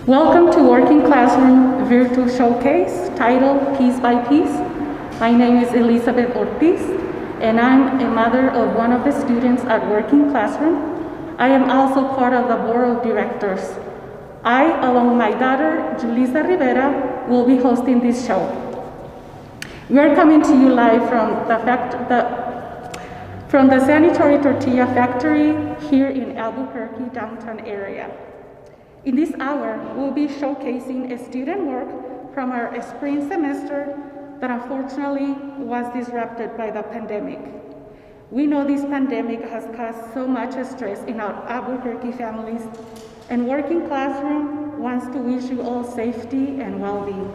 Welcome to Working Classroom Virtual Showcase titled Piece by Piece. My name is Elizabeth Ortiz, and I'm a mother of one of the students at Working Classroom. I am also part of the board of directors. I, along with my daughter, Julissa Rivera, will be hosting this show. We are coming to you live from the Sanitary Tortilla Factory here in Albuquerque downtown area. In this hour, we'll be showcasing a student work from our spring semester that unfortunately was disrupted by the pandemic. We know this pandemic has caused so much stress in our Albuquerque families, and Working Classroom wants to wish you all safety and well-being.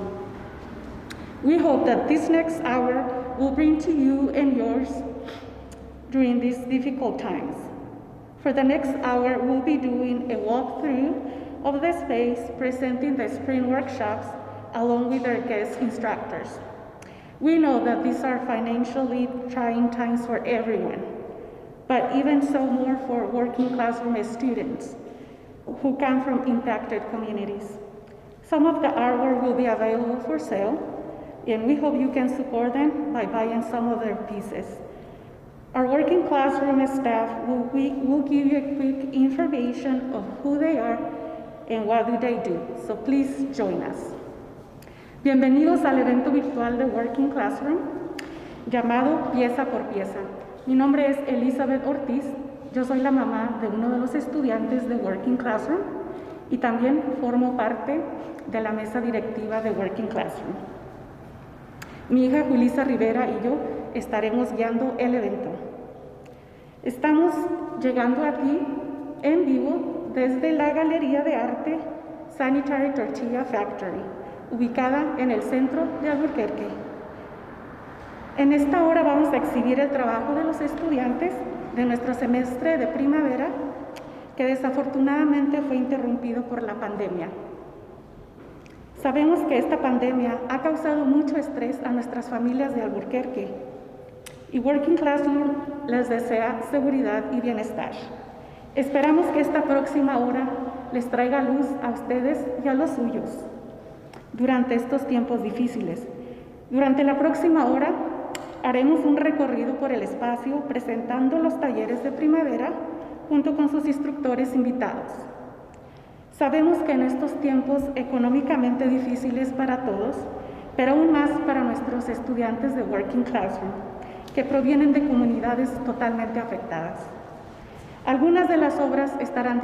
We hope that this next hour will bring to you and yours during these difficult times. For the next hour, we'll be doing a walkthrough of the space, presenting the spring workshops along with our guest instructors. We know that these are financially trying times for everyone, but even so more for Working Classroom students who come from impacted communities. Some of the artwork will be available for sale, and we hope you can support them by buying some of their pieces. Our Working Classroom staff will give you a quick information of who they are and what do they do, so please join us. Bienvenidos al evento virtual de Working Classroom, llamado Pieza por Pieza. Mi nombre es Elizabeth Ortiz, yo soy la mamá de uno de los estudiantes de Working Classroom y también formo parte de la mesa directiva de Working Classroom. Mi hija Julissa Rivera y yo estaremos guiando el evento. Estamos llegando aquí en vivo desde la Galería de Arte Sanitary Tortilla Factory, ubicada en el centro de Albuquerque. En esta hora vamos a exhibir el trabajo de los estudiantes de nuestro semestre de primavera, que desafortunadamente fue interrumpido por la pandemia. Sabemos que esta pandemia ha causado mucho estrés a nuestras familias de Albuquerque, y Working Classroom les desea seguridad y bienestar. Esperamos que esta próxima hora les traiga luz a ustedes y a los suyos durante estos tiempos difíciles. Durante la próxima hora haremos un recorrido por el espacio presentando los talleres de primavera junto con sus instructores invitados. Sabemos que en estos tiempos económicamente difíciles para todos, pero aún más para nuestros estudiantes de Working Classroom, que provienen de comunidades totalmente afectadas. Algunas de las obras estarán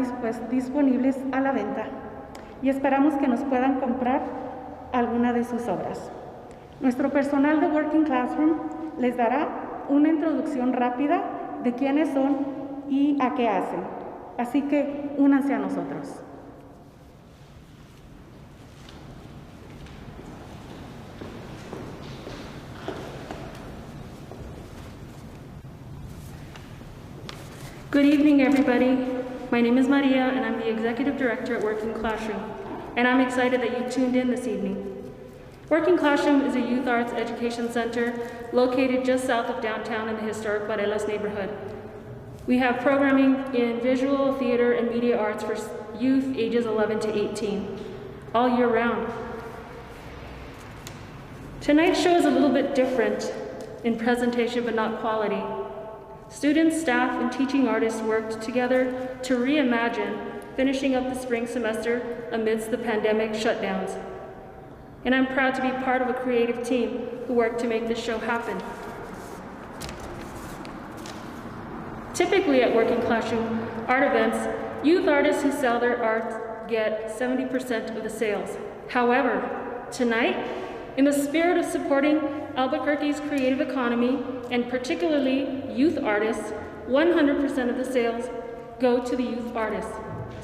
disponibles a la venta y esperamos que nos puedan comprar alguna de sus obras. Nuestro personal de Working Classroom les dará una introducción rápida de quiénes son y a qué hacen. Así que únanse a nosotros. Good evening, everybody. My name is Maria, and I'm the Executive Director at Working Classroom, and I'm excited that you tuned in this evening. Working Classroom is a youth arts education center located just south of downtown in the historic Varelas neighborhood. We have programming in visual, theater, and media arts for youth ages 11 to 18, all year round. Tonight's show is a little bit different in presentation, but not quality. Students, staff, and teaching artists worked together to reimagine finishing up the spring semester amidst the pandemic shutdowns. And I'm proud to be part of a creative team who worked to make this show happen. Typically at Working Classroom art events, youth artists who sell their art get 70% of the sales. However, tonight, in the spirit of supporting Albuquerque's creative economy, and particularly youth artists, 100% of the sales go to the youth artists.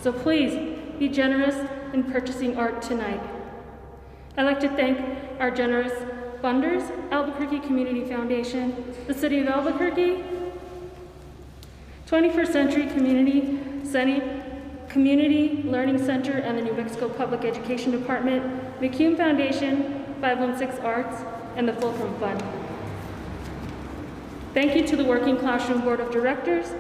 So please, be generous in purchasing art tonight. I'd like to thank our generous funders, Albuquerque Community Foundation, the City of Albuquerque, 21st Century Community Learning Center, and the New Mexico Public Education Department, Mccune Foundation, 516 Arts, and the Fulcrum Fund. Thank you to the Working Classroom Board of Directors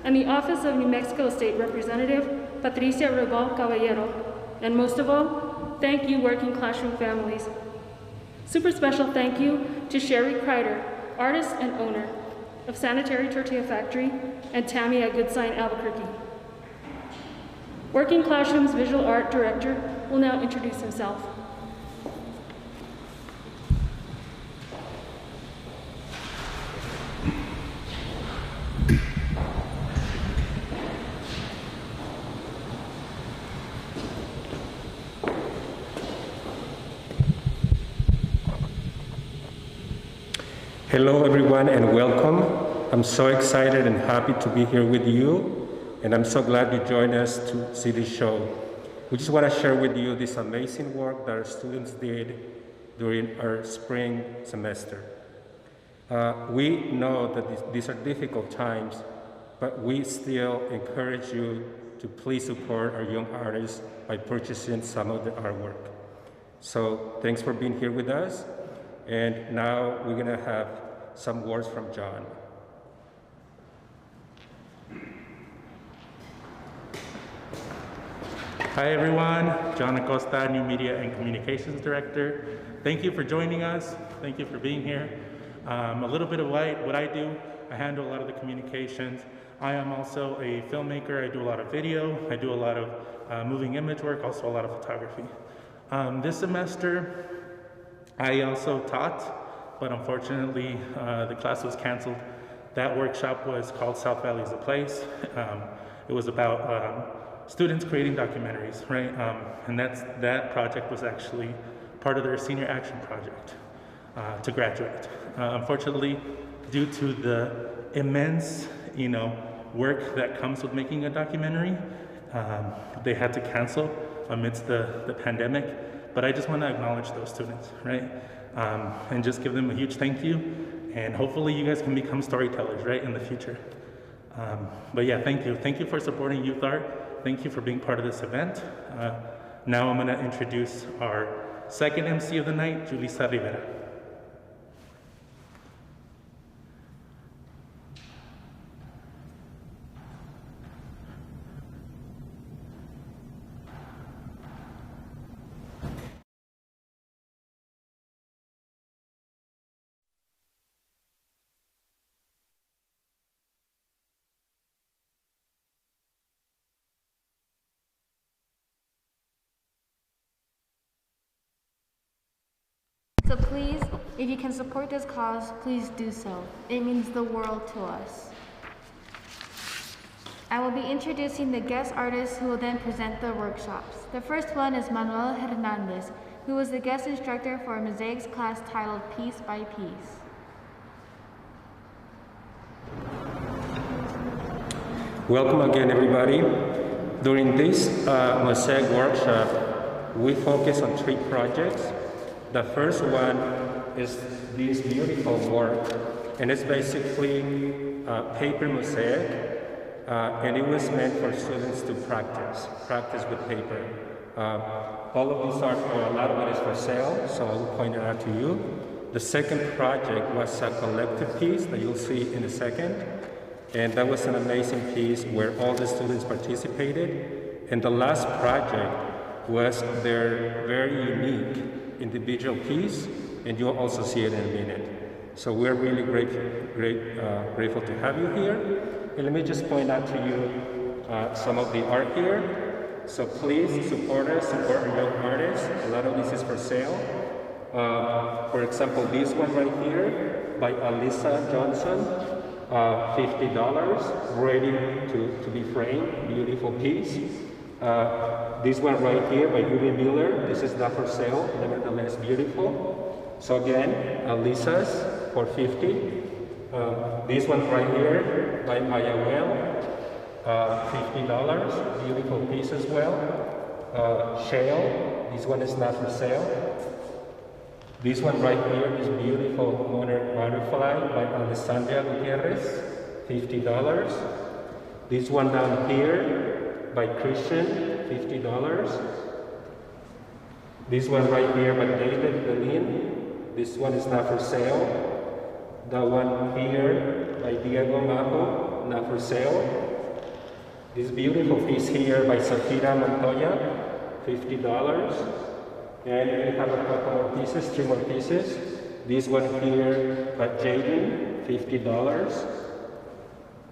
and the Office of New Mexico State Representative Patricia Rebal Caballero And most of all, thank you, working classroom families. Super special thank you to Sherry Kreider, artist and owner of Sanitary Tortilla Factory, and Tammy at Good Sign Albuquerque. Working Classroom's visual art director will now introduce himself. Hello everyone and welcome. I'm so excited and happy to be here with you, and I'm so glad you joined us to see this show. We just want to share with you this amazing work that our students did during our spring semester. We know that these are difficult times, but we still encourage you to please support our young artists by purchasing some of the artwork. So thanks for being here with us. And now we're gonna have some words from John. Hi everyone, John Acosta, New Media and Communications Director. Thank you for joining us. Thank you for being here. A little bit of what I do, I handle a lot of the communications. I am also a filmmaker. I do a lot of video. I do a lot of moving image work, also a lot of photography. This semester, I also taught, but unfortunately the class was canceled. That workshop was called South Valley is the Place. It was about students creating documentaries, right? And that project was actually part of their senior action project to graduate. Unfortunately, due to the immense, work that comes with making a documentary, they had to cancel amidst the pandemic. But I just want to acknowledge those students, right? And just give them a huge thank you. And hopefully you guys can become storytellers, right, in the future. But yeah, thank you. Thank you for supporting youth art. Thank you for being part of this event. Now I'm going to introduce our second MC of the night, Julissa Rivera. So please, if you can support this cause, please do so. It means the world to us. I will be introducing the guest artists who will then present the workshops. The first one is Manuel Hernandez, who was the guest instructor for a mosaics class titled Piece by Piece. Welcome again, everybody. During this mosaic workshop, we focus on 3 projects. The first one is this beautiful work, and it's basically paper mosaic, and it was meant for students to practice with paper. All of these art, or a lot of it is for sale, so I will point it out to you. The second project was a collective piece that you'll see in a second, and that was an amazing piece where all the students participated. And the last project was their very unique individual piece, and you'll also see it in a minute. So we're really grateful to have you here. And let me just point out to you some of the art here. So please support us, support our young artists. A lot of this is for sale. For example, this one right here by Alyssa Johnson, $50, ready to be framed, beautiful piece. This one right here by Ruben Miller, this is not for sale, nevertheless beautiful. So again, Alyssa's for $50. This one right here by Manuel, $50, beautiful piece as well. Shale, this one is not for sale. This one right here is beautiful monarch butterfly by Alessandra Gutierrez, $50. This one down here by Christian, $50. This one right here by David Berlin. This one is not for sale. The one here by Diego Majo, not for sale. This beautiful piece here by Safira Montoya, $50. And we have a couple more pieces, 3 more pieces. This one here by Jaden, $50.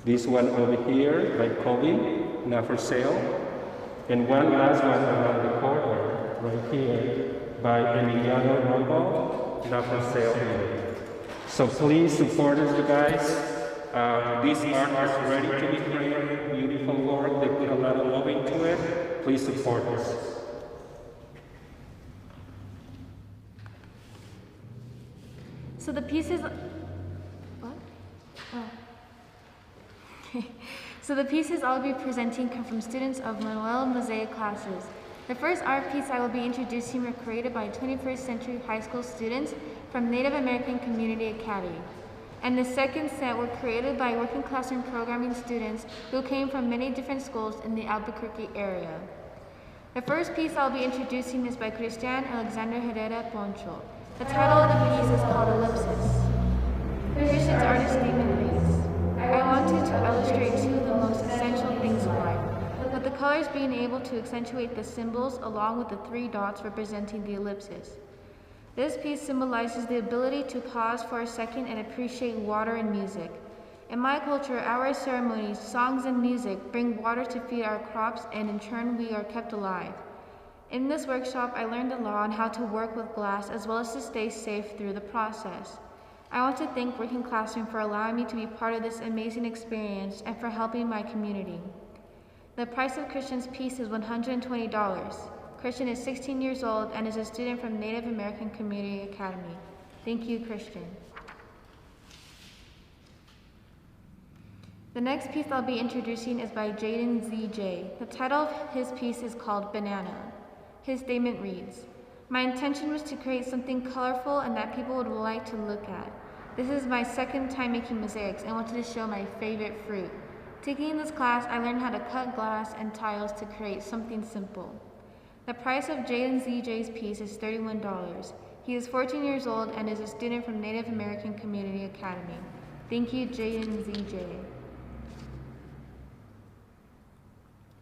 This one over here by Kobe, now for sale. And one last one around the corner, right here, by Emiliano Robo, now for sale here. So please support us, you guys. This art is ready to be framed, beautiful work. They put a lot of love into it. Please support us. So the pieces, what? Oh. Okay. So the pieces I'll be presenting come from students of Manuel mosaic classes. The first art piece I will be introducing were created by 21st century high school students from Native American Community Academy. And the second set were created by working classroom programming students who came from many different schools in the Albuquerque area. The first piece I'll be introducing is by Christian Alexander Herrera Poncho. The title of the piece is called Ellipsis. Christian's artist statement reads, I wanted to illustrate 2 of the most essential things in life, with the colors being able to accentuate the symbols along with the 3 dots representing the ellipsis. This piece symbolizes the ability to pause for a second and appreciate water and music. In my culture, our ceremonies, songs, and music bring water to feed our crops, and in turn we are kept alive. In this workshop, I learned a lot on how to work with glass as well as to stay safe through the process. I want to thank Working Classroom for allowing me to be part of this amazing experience and for helping my community. The price of Christian's piece is $120. Christian is 16 years old and is a student from Native American Community Academy. Thank you, Christian. The next piece I'll be introducing is by Jaden ZJ. The title of his piece is called Banana. His statement reads, my intention was to create something colorful and that people would like to look at. This is my second time making mosaics and wanted to show my favorite fruit. Taking this class, I learned how to cut glass and tiles to create something simple. The price of Jaden ZJ's piece is $31. He is 14 years old and is a student from Native American Community Academy. Thank you, Jaden ZJ.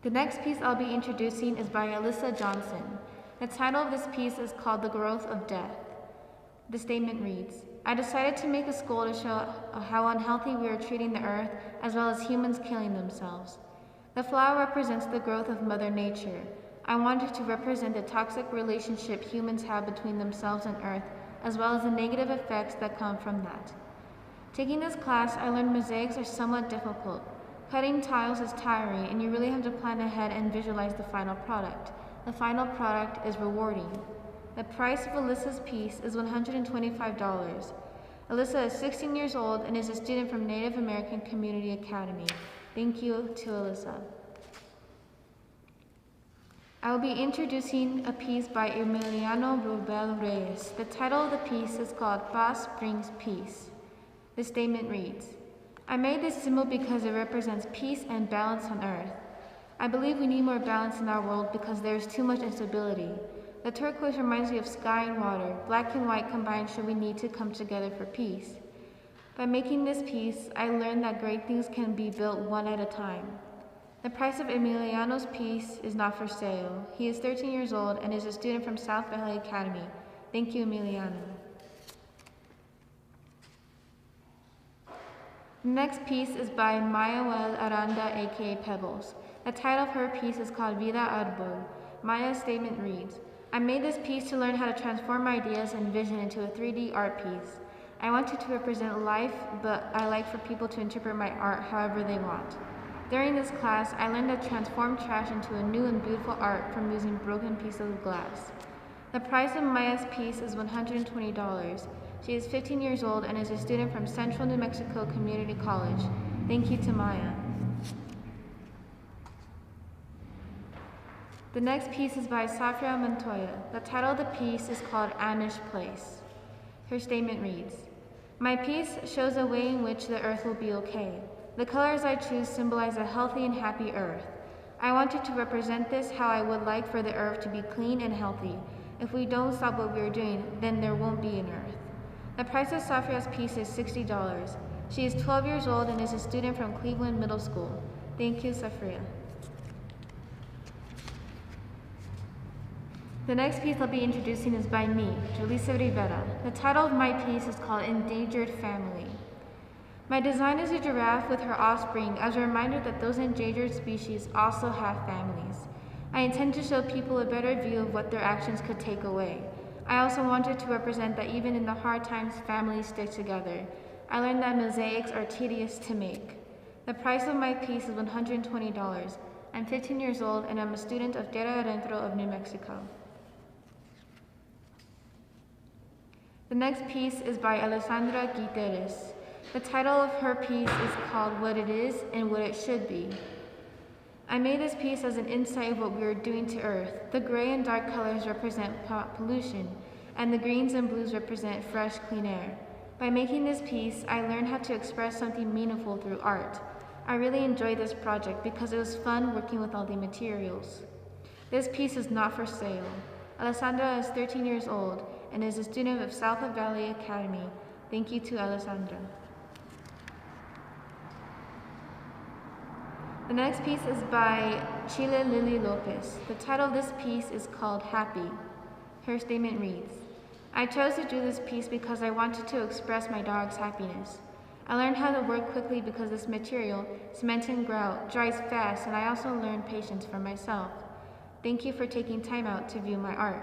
The next piece I'll be introducing is by Alyssa Johnson. The title of this piece is called The Growth of Death. The statement reads, I decided to make a school to show how unhealthy we are treating the earth as well as humans killing themselves. The flower represents the growth of Mother Nature. I wanted to represent the toxic relationship humans have between themselves and earth as well as the negative effects that come from that. Taking this class, I learned mosaics are somewhat difficult. Cutting tiles is tiring and you really have to plan ahead and visualize the final product. The final product is rewarding. The price of Alyssa's piece is $125. Alyssa is 16 years old and is a student from Native American Community Academy. Thank you to Alyssa. I will be introducing a piece by Emiliano Rubel Reyes. The title of the piece is called Paz Brings Peace. The statement reads, I made this symbol because it represents peace and balance on earth. I believe we need more balance in our world because there is too much instability. The turquoise reminds me of sky and water. Black and white combined show we need to come together for peace. By making this piece, I learned that great things can be built one at a time. The price of Emiliano's piece is not for sale. He is 13 years old and is a student from South Valley Academy. Thank you, Emiliano. The next piece is by Manuel Aranda, aka Pebbles. The title of her piece is called Vida Arbol. Maya's statement reads, I made this piece to learn how to transform ideas and vision into a 3D art piece. I wanted to represent life, but I like for people to interpret my art however they want. During this class, I learned to transform trash into a new and beautiful art from using broken pieces of glass. The price of Maya's piece is $120. She is 15 years old and is a student from Central New Mexico Community College. Thank you to Maya. The next piece is by Safia Montoya. The title of the piece is called Amish Place. Her statement reads, my piece shows a way in which the earth will be okay. The colors I choose symbolize a healthy and happy earth. I wanted to represent this how I would like for the earth to be clean and healthy. If we don't stop what we are doing, then there won't be an earth. The price of Safia's piece is $60. She is 12 years old and is a student from Cleveland Middle School. Thank you, Safia. The next piece I'll be introducing is by me, Julissa Rivera. The title of my piece is called Endangered Family. My design is a giraffe with her offspring as a reminder that those endangered species also have families. I intend to show people a better view of what their actions could take away. I also wanted to represent that even in the hard times, families stick together. I learned that mosaics are tedious to make. The price of my piece is $120. I'm 15 years old and I'm a student of Tierra Adentro of New Mexico. The next piece is by Alessandra Guiteres. The title of her piece is called What It Is and What It Should Be. I made this piece as an insight of what we are doing to Earth. The gray and dark colors represent pollution, and the greens and blues represent fresh, clean air. By making this piece, I learned how to express something meaningful through art. I really enjoyed this project because it was fun working with all the materials. This piece is not for sale. Alessandra is 13 years old and is a student of South Valley Academy. Thank you to Alessandra. The next piece is by Chile Lily Lopez. The title of this piece is called Happy. Her statement reads, I chose to do this piece because I wanted to express my dog's happiness. I learned how to work quickly because this material, cement and grout, dries fast, and I also learned patience for myself. Thank you for taking time out to view my art.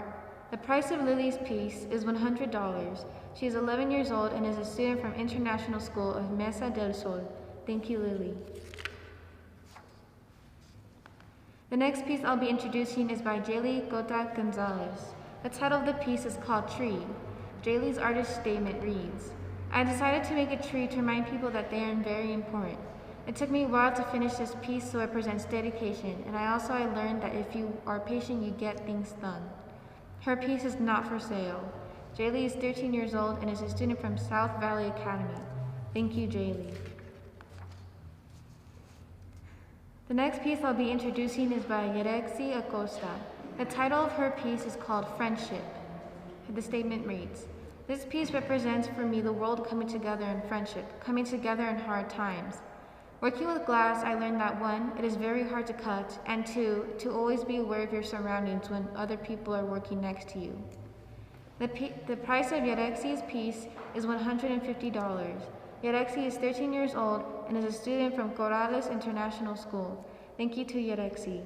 The price of Lily's piece is $100. She is 11 years old and is a student from International School of Mesa del Sol. Thank you, Lily. The next piece I'll be introducing is by Jaylee Gota Gonzalez. The title of the piece is called Tree. Jaylee's artist statement reads, I decided to make a tree to remind people that they are very important. It took me a while to finish this piece so it presents dedication, and I learned that if you are patient, you get things done. Her piece is not for sale. Jaylee is 13 years old and is a student from South Valley Academy. Thank you, Jaylee. The next piece I'll be introducing is by Yerexi Acosta. The title of her piece is called Friendship. The statement reads, this piece represents for me the world coming together in friendship, coming together in hard times. Working with glass, I learned that 1, it is very hard to cut, and 2, to always be aware of your surroundings when other people are working next to you. The price of Yerexi's piece is $150. Yerexi is 13 years old and is a student from Corrales International School. Thank you to Yerexi.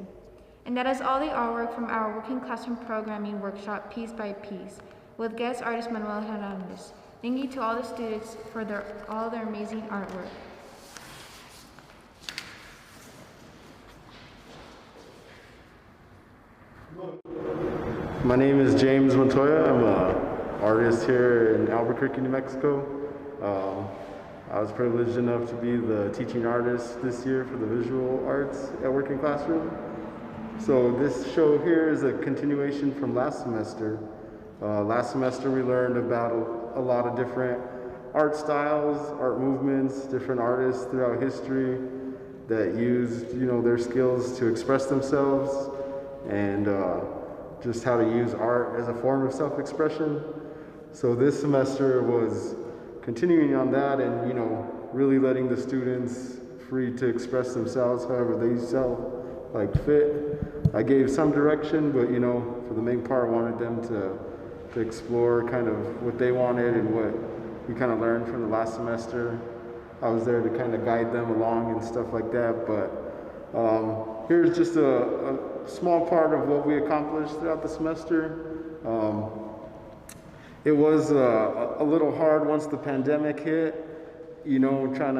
And that is all the artwork from our Working Classroom Programming Workshop Piece by Piece with guest artist Manuel Hernandez. Thank you to all the students for all their amazing artwork. My name is James Montoya. I'm an artist here in Albuquerque, New Mexico. I was privileged enough to be the teaching artist this year for the visual arts at Working Classroom. So this show here is a continuation from last semester. Last semester we learned about a lot of different art styles, art movements, different artists throughout history that used, their skills to express themselves and just how to use art as a form of self-expression. So this semester was continuing on that and, really letting the students free to express themselves however they fit. I gave some direction, but, for the main part, I wanted them to explore kind of what they wanted and what we kind of learned from the last semester. I was there to kind of guide them along and stuff like that, but here's just a small part of what we accomplished throughout the semester. It was a little hard once the pandemic hit, trying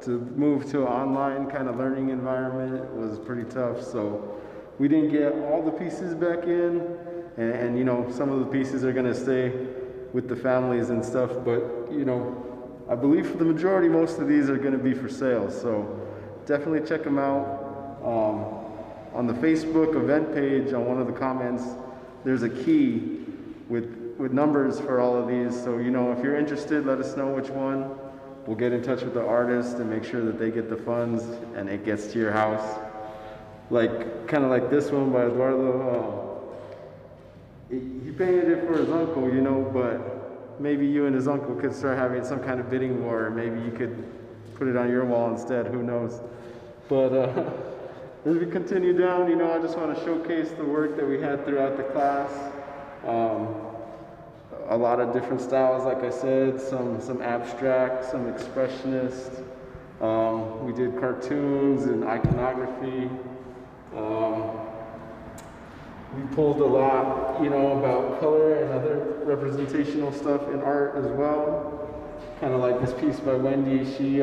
to move to an online kind of learning environment was pretty tough. So we didn't get all the pieces back in, and some of the pieces are going to stay with the families and stuff, but I believe for the majority, most of these are going to be for sale. So definitely check them out. On the Facebook event page, on one of the comments, there's a key with numbers for all of these. So, if you're interested, let us know which one. We'll get in touch with the artist and make sure that they get the funds and it gets to your house. Kind of like this one by Eduardo. He painted it for his uncle, but maybe you and his uncle could start having some kind of bidding war. Maybe you could put it on your wall instead, who knows. But as we continue down, you know, I just want to showcase the work that we had throughout the class. A lot of different styles, like I said, some abstract, some expressionist. We did cartoons and iconography. We pulled a lot, you know, about color and other representational stuff in art as well. Kind of like this piece by Wendy, she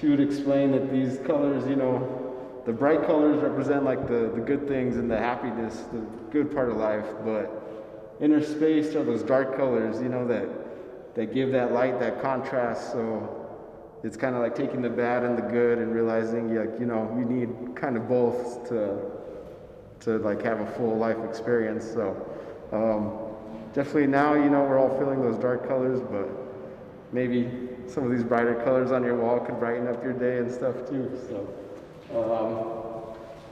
would explain that these colors, you know, the bright colors represent like the good things and the happiness, the good part of life, but inner space are those dark colors, you know, that give that light, that contrast. So it's kind of like taking the bad and the good and realizing, like, you know, you need kind of both to like have a full life experience. So definitely now, you know, we're all feeling those dark colors, but maybe some of these brighter colors on your wall could brighten up your day and stuff too. So,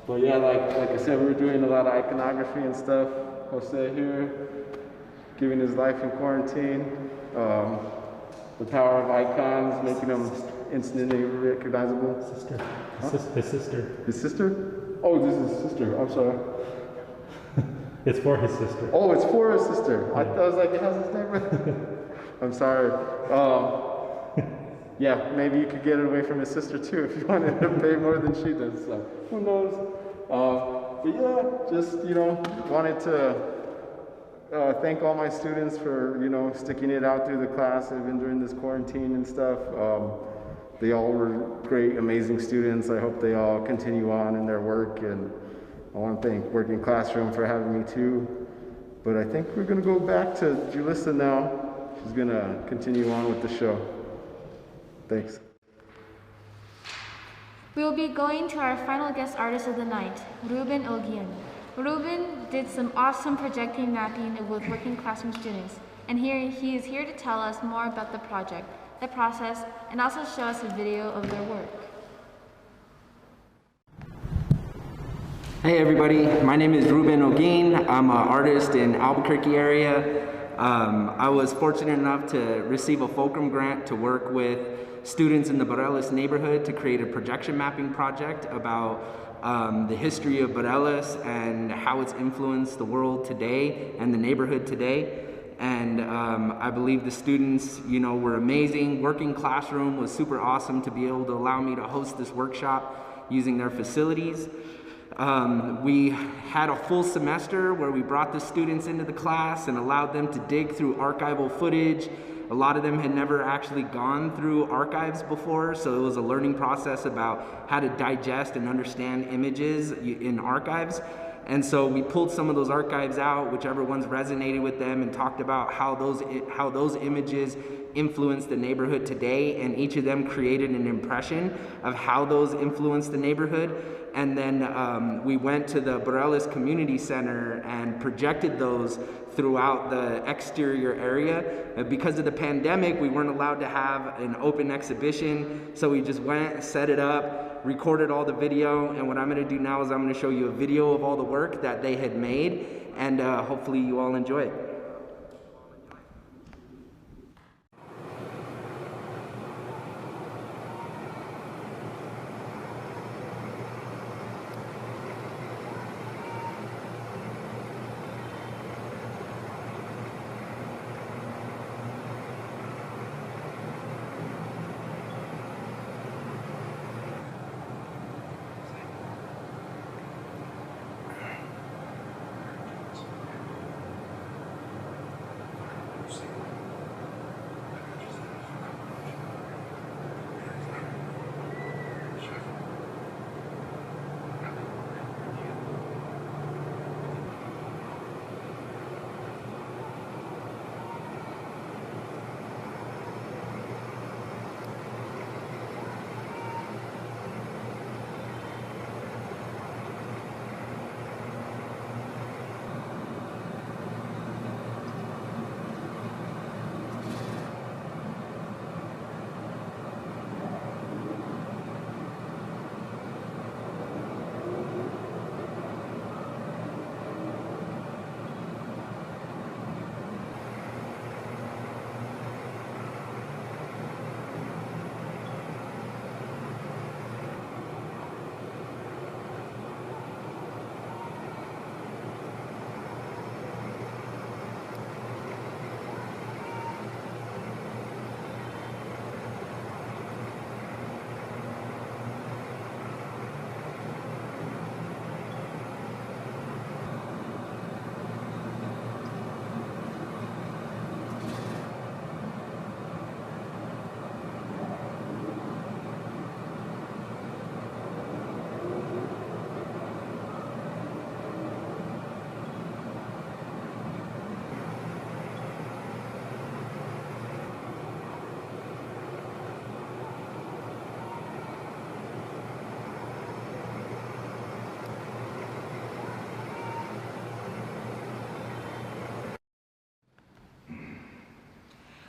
but yeah, like I said, we were doing a lot of iconography and stuff. Jose here, giving his life in quarantine. The power of icons, making them instantly recognizable. Sister. Huh? His sister. His sister? Oh, this is his sister. I'm sorry. It's for his sister. Oh, it's for his sister. I was like, it has his name with it. I'm sorry. Yeah, maybe you could get it away from his sister too if you wanted to pay more than she does. So who knows? But yeah, just, you know, wanted to thank all my students for, you know, sticking it out through the class, even during this quarantine and stuff. They all were great, amazing students. I hope they all continue on in their work, and I want to thank Working Classroom for having me too. But I think we're going to go back to Julissa now. She's going to continue on with the show. Thanks. We will be going to our final guest artist of the night, Ruben Olguin. Ruben did some awesome projecting mapping with Working Classroom students, and he is here to tell us more about the project, the process, and also show us a video of their work. Hey everybody, my name is Ruben Olguin. I'm an artist in Albuquerque area. I was fortunate enough to receive a Fulcrum grant to work with students in the Morelos neighborhood to create a projection mapping project about the history of Morelos and how it's influenced the world today and the neighborhood today. And I believe the students, you know, were amazing. Working Classroom was super awesome to be able to allow me to host this workshop using their facilities. We had a full semester where we brought the students into the class and allowed them to dig through archival footage. A lot of them had never actually gone through archives before, so it was a learning process about how to digest and understand images in archives. And so we pulled some of those archives out, whichever ones resonated with them, and talked about how those images influence the neighborhood today, and each of them created an impression of how those influence the neighborhood. And then we went to the Morelos Community Center and projected those throughout the exterior area. Because of the pandemic, we weren't allowed to have an open exhibition, so we just went, set it up, recorded all the video, and what I'm going to do now is I'm going to show you a video of all the work that they had made, and hopefully you all enjoy it.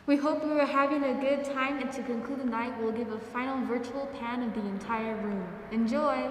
We hope you are having a good time, and to conclude the night, we'll give a final virtual pan of the entire room. Enjoy!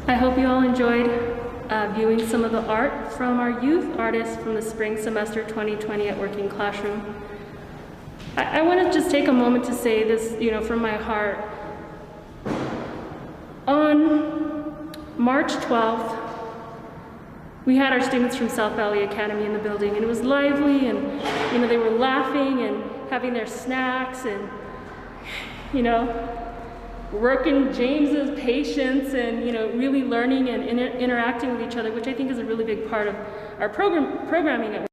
I hope you all enjoyed viewing some of the art from our youth artists from the spring semester 2020 at Working Classroom. I want to just take a moment to say this, from my heart. On March 12th, we had our students from South Valley Academy in the building, and it was lively, and they were laughing and having their snacks, and working James's patience, and really learning and interacting with each other, which I think is a really big part of our programming at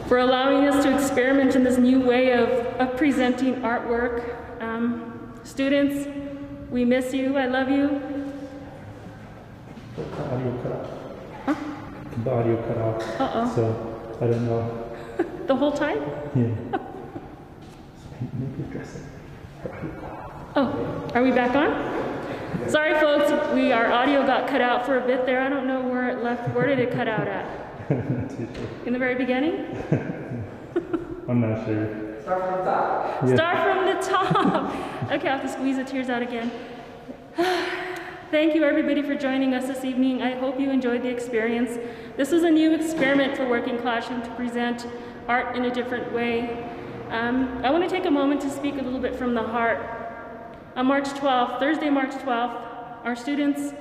for allowing us to experiment in this new way of presenting artwork. Students, we miss you. I love you. The audio cut off. Huh? The audio cut off. Uh-oh. So, I don't know. The whole time? Yeah. Maybe address it. Oh, are we back on? Sorry folks, our audio got cut out for a bit there. I don't know where it left. Where did it cut out at? In the very beginning? I'm not sure. Start from the top. Yeah. Start from the top. Okay, I'll have to squeeze the tears out again. Thank you everybody for joining us this evening. I hope you enjoyed the experience. This is a new experiment for Working Classroom to present art in a different way. I want to take a moment to speak a little bit from the heart. On March 12th, Thursday, March 12th, our students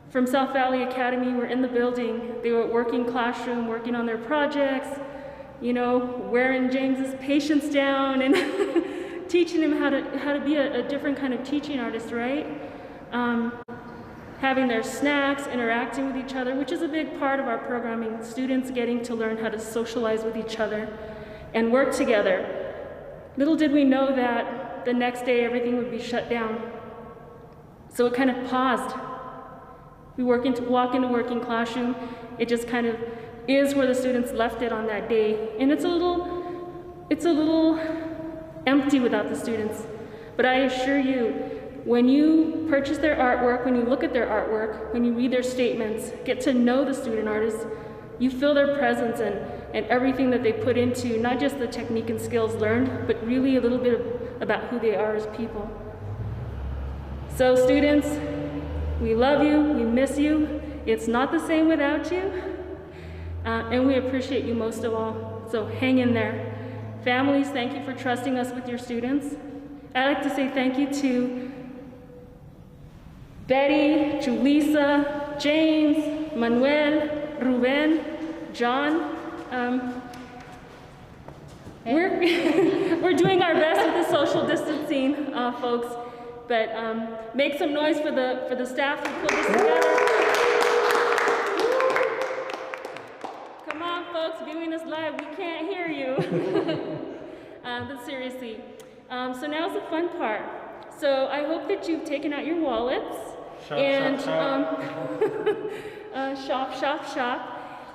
from South Valley Academy were in the building. They were at Working Classroom, working on their projects, wearing James's patience down and teaching him how to be a different kind of teaching artist, right? Having their snacks, interacting with each other, which is a big part of our programming. Students getting to learn how to socialize with each other and work together. Little did we know that the next day everything would be shut down. So it kind of paused. We walk into Working Classroom. It just kind of is where the students left it on that day. And it's a little empty without the students. But I assure you, when you purchase their artwork, when you look at their artwork, when you read their statements, get to know the student artists, you feel their presence, and and everything that they put into not just the technique and skills learned, but really a little bit about who they are as people. So students, we love you, we miss you. It's not the same without you, and we appreciate you most of all. So hang in there. Families, thank you for trusting us with your students. I'd like to say thank you to Betty, Julissa, James, Manuel, Ruben, John. We're doing our best with the social distancing, folks, but make some noise for the staff who put this together. Come on, folks, viewing us live, we can't hear you. But seriously, so now's the fun part. So I hope that you've taken out your wallets and shop,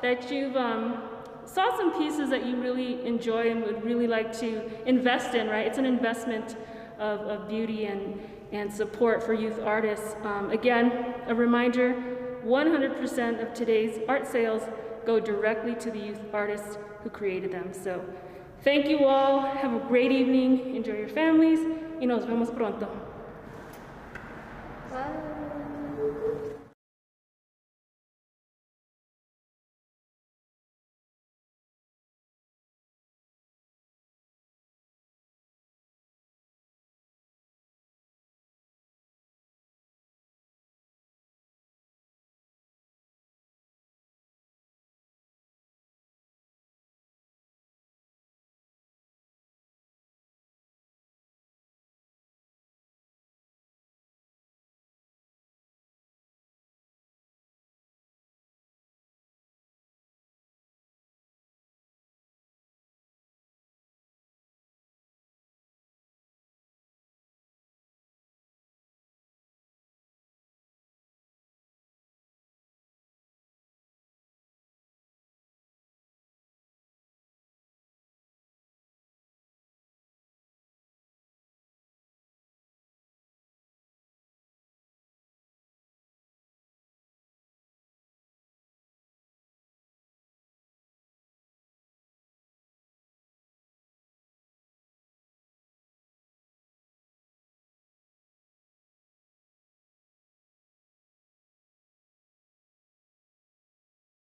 that you've saw some pieces that you really enjoy and would really like to invest in, right? It's an investment of beauty and support for youth artists. Again, a reminder, 100% of today's art sales go directly to the youth artists who created them. So thank you all, have a great evening, enjoy your families, y nos vemos pronto. Bye.